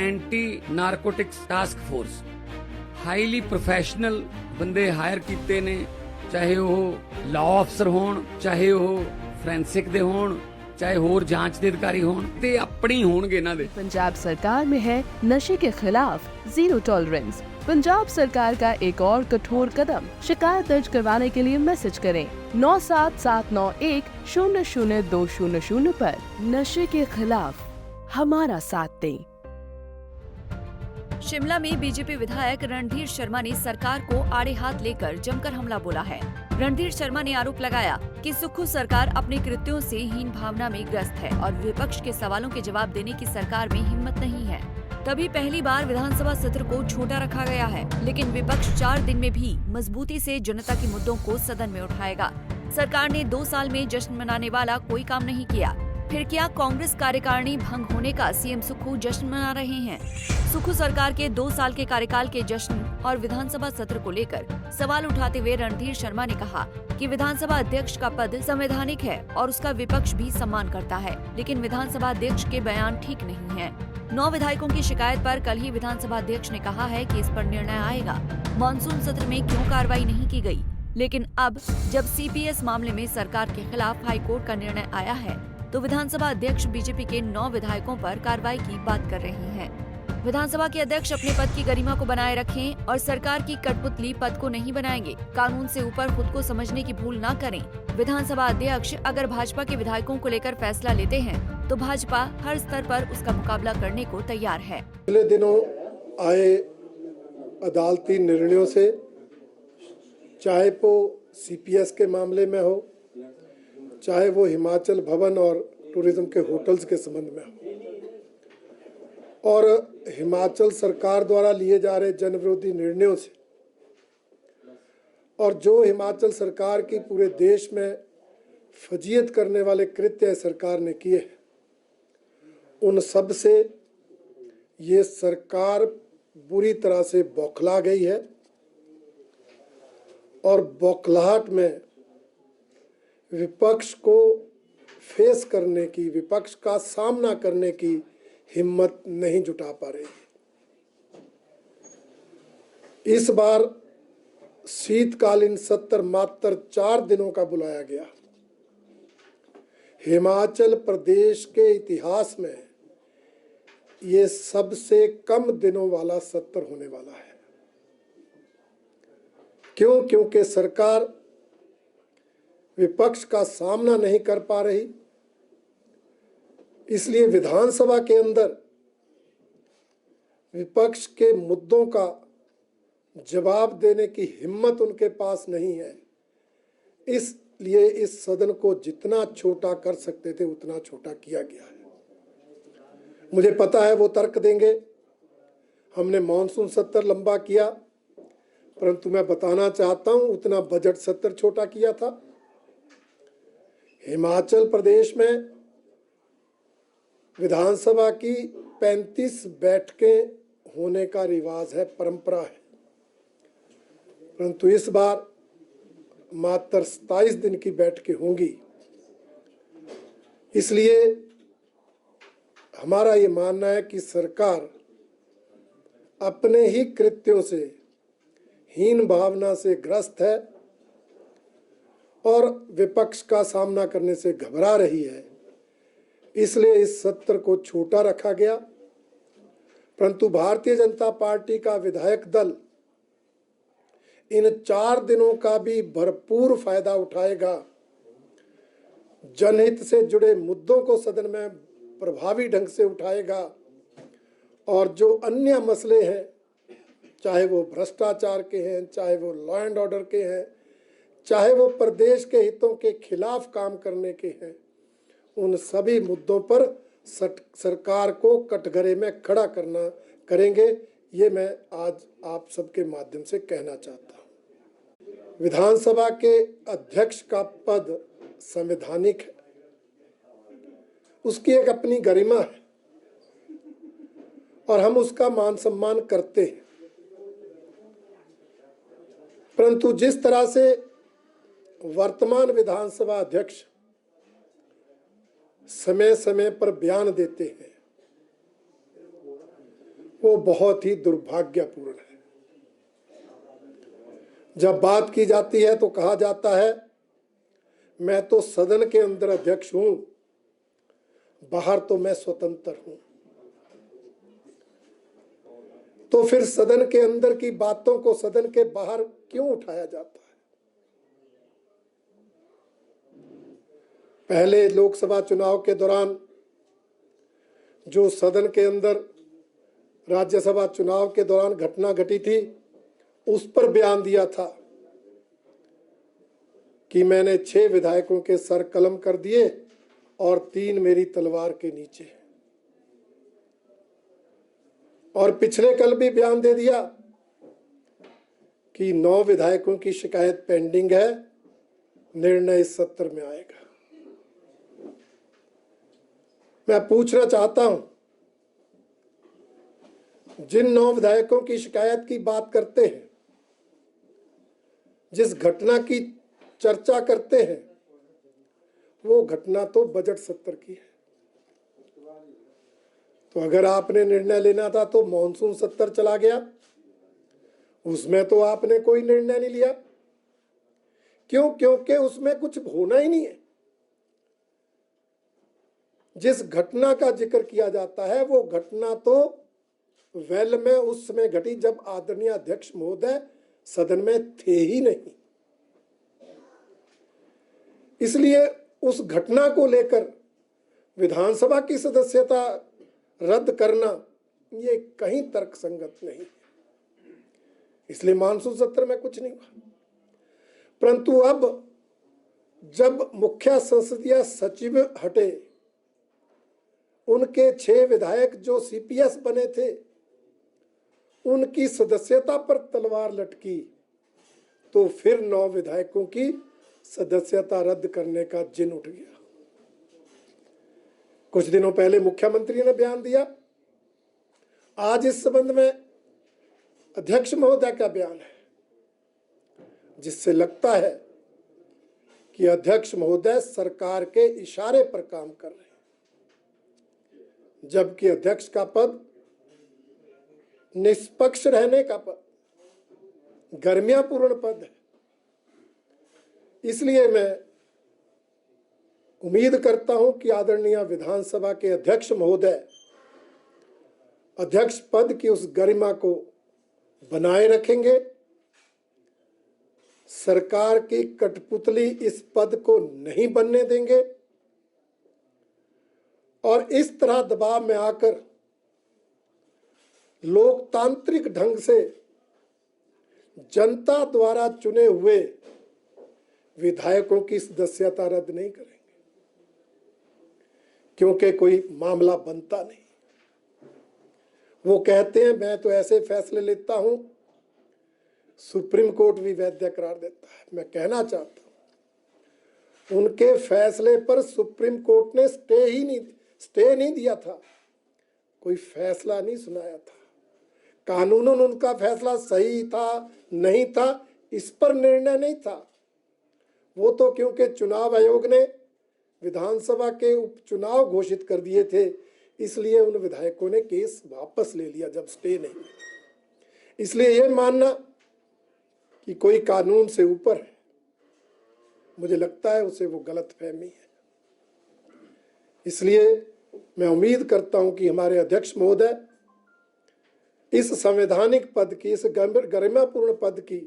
Anti narcotics task force highly professional बंदे higher कीते ने, चाहे वो लॉ अफसर होण, चाहे वो फोरेंसिक दे होण, चाहे होर जांच दे अधिकारी होण, ते अपनी होणगे इन्हां दे। पंजाब सरकार में है नशे के खिलाफ जीरो टॉलरेंस। पंजाब सरकार का एक और कठोर कदम। शिकायत दर्ज करवाने के लिए मैसेज करें 9779100200 पर। नशे के खिलाफ हमारा साथ दें। शिमला में बीजेपी विधायक रणधीर शर्मा ने सरकार को आड़े हाथ लेकर जमकर हमला बोला है। रणधीर शर्मा ने आरोप लगाया कि सुक्खू सरकार अपने कृत्यों से हीन भावना में ग्रस्त है और विपक्ष के सवालों के जवाब देने की सरकार में हिम्मत नहीं है। तभी पहली बार विधानसभा सत्र को छोटा रखा गया है, लेकिन विपक्ष 4 दिन में भी मजबूती से जनता के मुद्दों को सदन में उठाएगा। सरकार ने 2 साल में जश्न मनाने वाला कोई काम नहीं किया, फिर क्या कांग्रेस कार्यकारिणी भंग होने का सीएम सुक्खू जश्न मना रहे हैं? सुक्खू सरकार के 2 साल के कार्यकाल के जश्न और विधानसभा सत्र को लेकर सवाल उठाते हुए रणधीर शर्मा ने कहा कि विधानसभा अध्यक्ष का पद संवैधानिक है और उसका विपक्ष भी सम्मान करता है, लेकिन विधानसभा अध्यक्ष के बयान ठीक नहीं है। 9 विधायकों की शिकायत पर कल ही विधानसभा अध्यक्ष ने कहा है कि इस पर निर्णय आएगा। मानसून सत्र में क्यों कार्रवाई नहीं की गई, लेकिन अब जब सीपीएस मामले में सरकार के खिलाफ हाईकोर्ट का निर्णय आया है तो विधानसभा अध्यक्ष बीजेपी के 9 विधायकों पर कार्रवाई की बात कर रहे हैं। विधानसभा के अध्यक्ष अपने पद की गरिमा को बनाए रखें और सरकार की कठपुतली पद को नहीं बनाएंगे। कानून से ऊपर खुद को समझने की भूल न करें। विधानसभा अध्यक्ष अगर भाजपा के विधायकों को लेकर फैसला लेते हैं तो भाजपा हर स्तर पर उसका मुकाबला करने को तैयार है। पिछले दिनों आए अदालती निर्णयों से, चाहे वो सीपीएस के मामले में हो, चाहे वो हिमाचल भवन और टूरिज्म के होटल्स के संबंध में हो, और हिमाचल सरकार द्वारा लिए जा रहे जन विरोधी निर्णयों से, और जो हिमाचल सरकार की पूरे देश में फजीयत करने वाले कृत्य सरकार ने किए हैं, उन सब से ये सरकार बुरी तरह से बौखला गई है और बौखलाहट में विपक्ष को फेस करने की, विपक्ष का सामना करने की हिम्मत नहीं जुटा पा रही है। इस बार शीतकालीन सत्र मात्र 4 दिनों का बुलाया गया। हिमाचल प्रदेश के इतिहास में ये सबसे कम दिनों वाला सत्र होने वाला है। क्यों? क्योंकि सरकार विपक्ष का सामना नहीं कर पा रही, इसलिए विधानसभा के अंदर विपक्ष के मुद्दों का जवाब देने की हिम्मत उनके पास नहीं है। इसलिए इस सदन को जितना छोटा कर सकते थे उतना छोटा किया गया है। मुझे पता है वो तर्क देंगे, हमने मॉनसून सत्र लंबा किया, परंतु मैं बताना चाहता हूं उतना बजट सत्र छोटा किया था। हिमाचल प्रदेश में विधानसभा की 35 बैठकें होने का रिवाज है, परंपरा है, परंतु इस बार मात्र 27 दिन की बैठकें होंगी। इसलिए हमारा ये मानना है कि सरकार अपने ही कृत्यों से, हीन भावना से ग्रस्त है और विपक्ष का सामना करने से घबरा रही है। इसलिए इस सत्र को छोटा रखा गया, परंतु भारतीय जनता पार्टी का विधायक दल इन 4 दिनों का भी भरपूर फायदा उठाएगा। जनहित से जुड़े मुद्दों को सदन में प्रभावी ढंग से उठाएगा और जो अन्य मसले हैं, चाहे वो भ्रष्टाचार के हैं, चाहे वो लॉ एंड ऑर्डर के हैं, चाहे वो प्रदेश के हितों के खिलाफ काम करने के हैं, उन सभी मुद्दों पर सरकार को कटघरे में खड़ा करेंगे। ये मैं आज आप सबके माध्यम से कहना चाहता हूँ। विधानसभा के अध्यक्ष का पद संवैधानिक है, उसकी एक अपनी गरिमा है और हम उसका मान सम्मान करते हैं, परंतु जिस तरह से वर्तमान विधानसभा अध्यक्ष समय समय पर बयान देते हैं, वो बहुत ही दुर्भाग्यपूर्ण है। जब बात की जाती है तो कहा जाता है मैं तो सदन के अंदर अध्यक्ष हूं, बाहर तो मैं स्वतंत्र हूं। तो फिर सदन के अंदर की बातों को सदन के बाहर क्यों उठाया जाता है? पहले लोकसभा चुनाव के दौरान जो सदन के अंदर राज्यसभा चुनाव के दौरान घटना घटी थी, उस पर बयान दिया था कि मैंने 6 विधायकों के सर कलम कर दिए और 3 मेरी तलवार के नीचे। और पिछले कल भी बयान दे दिया कि 9 विधायकों की शिकायत पेंडिंग है, निर्णय इस सत्र में आएगा। मैं पूछना चाहता हूं, जिन 9 विधायकों की शिकायत की बात करते हैं, जिस घटना की चर्चा करते हैं, वो घटना तो बजट सत्र की है। तो अगर आपने निर्णय लेना था तो मॉनसून सत्र चला गया, उसमें तो आपने कोई निर्णय नहीं लिया। क्यों? क्योंकि उसमें कुछ होना ही नहीं है। जिस घटना का जिक्र किया जाता है वो घटना तो वेल में उस समय घटी जब आदरणीय अध्यक्ष महोदय सदन में थे ही नहीं। इसलिए उस घटना को लेकर विधानसभा की सदस्यता रद्द करना ये कहीं तर्कसंगत नहीं है। इसलिए मानसून सत्र में कुछ नहीं हुआ। परंतु अब जब मुख्य संसदीय सचिव हटे, उनके 6 विधायक जो सीपीएस बने थे, उनकी सदस्यता पर तलवार लटकी, तो फिर 9 विधायकों की सदस्यता रद्द करने का जिन उठ गया। कुछ दिनों पहले मुख्यमंत्री ने बयान दिया, आज इस संबंध में अध्यक्ष महोदय का बयान है, जिससे लगता है कि अध्यक्ष महोदय सरकार के इशारे पर काम कर रहे हैं, जबकि अध्यक्ष का पद निष्पक्ष रहने का पद, गर्मियापूर्ण पद है। इसलिए मैं उम्मीद करता हूं कि आदरणीय विधानसभा के अध्यक्ष महोदय अध्यक्ष पद की उस गरिमा को बनाए रखेंगे, सरकार की कठपुतली इस पद को नहीं बनने देंगे और इस तरह दबाव में आकर लोकतांत्रिक ढंग से जनता द्वारा चुने हुए विधायकों की सदस्यता रद्द नहीं करेंगे, क्योंकि कोई मामला बनता नहीं। वो कहते हैं मैं तो ऐसे फैसले लेता हूं सुप्रीम कोर्ट भी वैध करार देता है। मैं कहना चाहता हूं उनके फैसले पर सुप्रीम कोर्ट ने स्टे नहीं दिया था, कोई फैसला नहीं सुनाया था। कानूनन उनका फैसला सही था नहीं था इस पर निर्णय नहीं था। वो तो क्योंकि चुनाव आयोग ने विधानसभा के उपचुनाव घोषित कर दिए थे, इसलिए उन विधायकों ने केस वापस ले लिया जब स्टे नहीं। इसलिए ये मानना कि कोई कानून से ऊपर है, मुझे लगता है उसे वो गलतफहमी है। इसलिए मैं उम्मीद करता हूं कि हमारे अध्यक्ष महोदय इस संवैधानिक पद की, इस गरिमापूर्ण पद की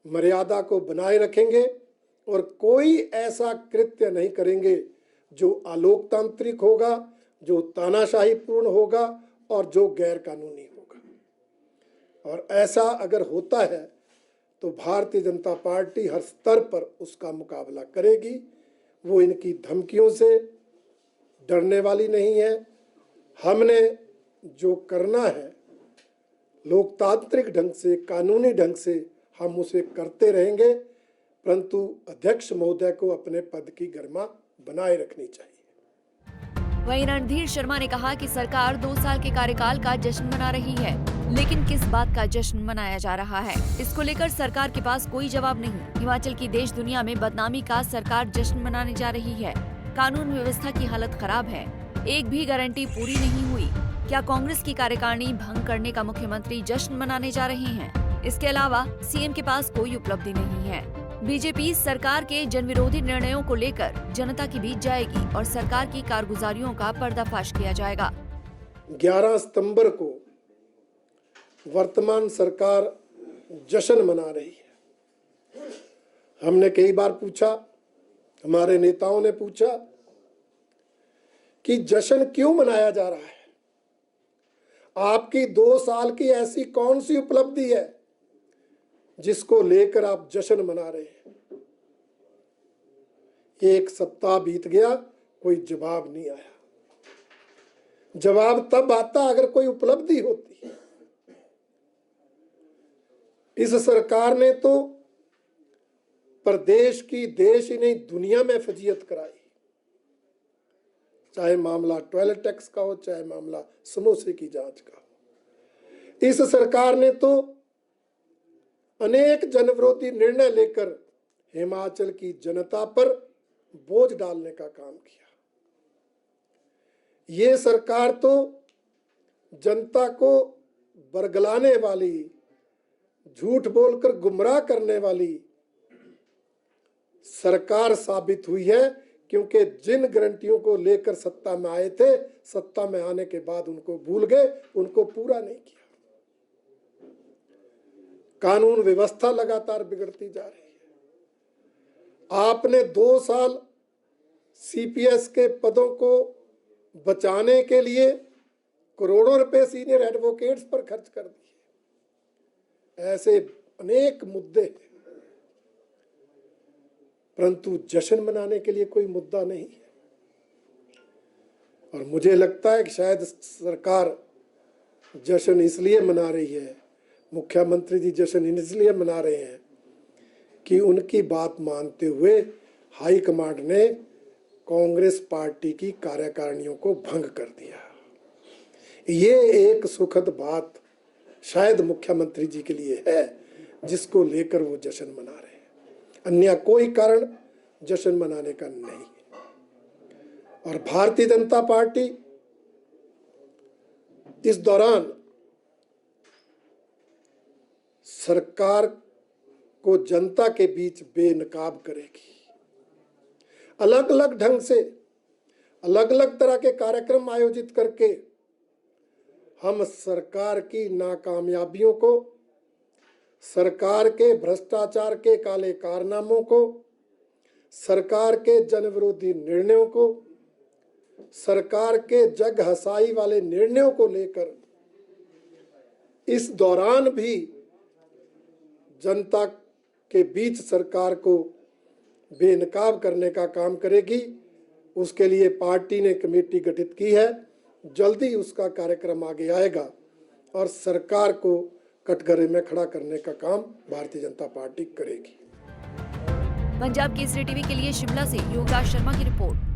मर्यादा को बनाए रखेंगे और कोई ऐसा कृत्य नहीं करेंगे जो अलोकतांत्रिक होगा, जो तानाशाही पूर्ण होगा और जो गैर कानूनी होगा। और ऐसा अगर होता है तो भारतीय जनता पार्टी हर स्तर पर उसका मुकाबला करेगी। वो इनकी धमकियों से डरने वाली नहीं है। हमने जो करना है लोकतांत्रिक ढंग से, कानूनी ढंग से हम उसे करते रहेंगे, परंतु अध्यक्ष महोदय को अपने पद की गरिमा बनाए रखनी चाहिए। वहीं रणधीर शर्मा ने कहा कि सरकार 2 साल के कार्यकाल का जश्न मना रही है, लेकिन किस बात का जश्न मनाया जा रहा है, इसको लेकर सरकार के पास कोई जवाब नहीं। हिमाचल की देश दुनिया में बदनामी का सरकार जश्न मनाने जा रही है। कानून व्यवस्था की हालत खराब है, एक भी गारंटी पूरी नहीं हुई। क्या कांग्रेस की कार्यकारिणी भंग करने का मुख्यमंत्री जश्न मनाने जा रहे हैं? इसके अलावा सीएम के पास कोई उपलब्धि नहीं है। बीजेपी सरकार के जनविरोधी निर्णयों को लेकर जनता के बीच जाएगी और सरकार की कारगुजारियों का पर्दाफाश किया जाएगा। 11 सितंबर को वर्तमान सरकार जश्न मना रही है। हमने कई बार पूछा, हमारे नेताओं ने पूछा कि जश्न क्यों मनाया जा रहा है? आपकी 2 साल की ऐसी कौन सी उपलब्धि है जिसको लेकर आप जश्न मना रहे हैं? 1 सप्ताह बीत गया, कोई जवाब नहीं आया। जवाब तब आता अगर कोई उपलब्धि होती। इस सरकार ने तो प्रदेश की, देश ही नहीं दुनिया में फजीयत कराई। चाहे मामला टॉयलेट टैक्स का हो, चाहे मामला समोसे की जांच का हो। इस सरकार ने तो अनेक जनविरोधी निर्णय लेकर हिमाचल की जनता पर बोझ डालने का काम किया। ये सरकार तो जनता को बरगलाने वाली, झूठ बोलकर गुमराह करने वाली सरकार साबित हुई है, क्योंकि जिन गारंटियों को लेकर सत्ता में आए थे, सत्ता में आने के बाद उनको भूल गए, उनको पूरा नहीं किया। कानून व्यवस्था लगातार बिगड़ती जा रही है। आपने 2 साल सीपीएस के पदों को बचाने के लिए करोड़ों रुपए सीनियर एडवोकेट्स पर खर्च कर दिए। ऐसे अनेक मुद्दे हैं, परंतु जश्न मनाने के लिए कोई मुद्दा नहीं है। और मुझे लगता है कि शायद सरकार जश्न इसलिए मना रही है, मुख्यमंत्री जी जश्न इसलिए मना रहे हैं कि उनकी बात मानते हुए हाईकमांड ने कांग्रेस पार्टी की कार्यकारिणियों को भंग कर दिया। ये एक सुखद बात शायद मुख्यमंत्री जी के लिए है, जिसको लेकर वो जश्न मना रहे हैं। अन्य कोई कारण जश्न मनाने का नहीं है। और भारतीय जनता पार्टी इस दौरान सरकार को जनता के बीच बेनकाब करेगी। अलग अलग ढंग से, अलग अलग तरह के कार्यक्रम आयोजित करके हम सरकार की नाकामयाबियों को, सरकार के भ्रष्टाचार के काले कारनामों को, सरकार के जनविरोधी निर्णयों को, सरकार के जग हसाई वाले निर्णयों को लेकर इस दौरान भी जनता के बीच सरकार को बेनकाब करने का काम करेगी। उसके लिए पार्टी ने कमेटी गठित की है। जल्दी उसका कार्यक्रम आगे आएगा और सरकार को कटघरे में खड़ा करने का काम भारतीय जनता पार्टी करेगी। पंजाब केसरी टीवी के लिए शिमला से योगराज शर्मा की रिपोर्ट।